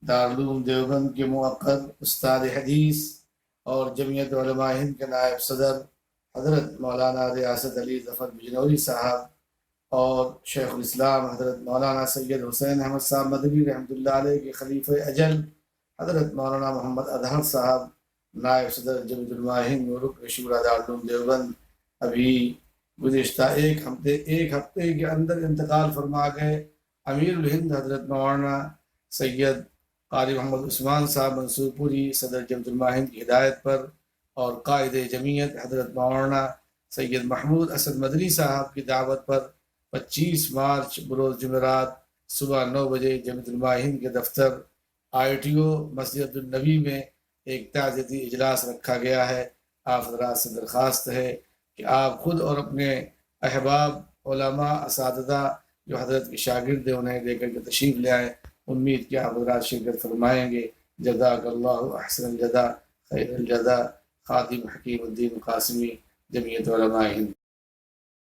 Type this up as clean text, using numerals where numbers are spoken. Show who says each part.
Speaker 1: دارالعلوم دیوبند کے موقر استاد حدیث اور جمعیت علماء ہند کے نائب صدر حضرت مولانا ریاست علی ظفر بجنوری صاحب اور شیخ الاسلام حضرت مولانا سید حسین احمد صاحب مدنی رحمۃ اللہ علیہ کے خلیفہ اجل حضرت مولانا محمد اطہر صاحب نائب صدر جمعیت علماء ہند و رکن شورا دارالعلوم دیوبند ابھی گزشتہ ایک ہفتے کے اندر انتقال فرما گئے امیر الہند حضرت مولانا سید قاری محمد عثمان صاحب منصور پوری صدر جمعیت علماء ہند کی ہدایت پر اور قائد جمعیت حضرت مولانا سید محمود اسد مدنی صاحب کی دعوت پر 25 مارچ بروز جمعرات صبح 9 بجے جمعیت علماء ہند کے دفتر ITO مسجد النبی میں ایک تعزیتی اجلاس رکھا گیا ہے۔ آپ حضرات سے درخواست ہے کہ آپ خود اور اپنے احباب علماء اساتذہ جو حضرت کے شاگرد ہیں انہیں لے کر کے تشریف لے آئیں۔ امید کہ آپ حضرات شرکت فرمائیں گے۔ جزاک اللہ احسن الجزا خیر الجزا، خادم حکیم الدین قاسمی، جمعیت علماء ہند۔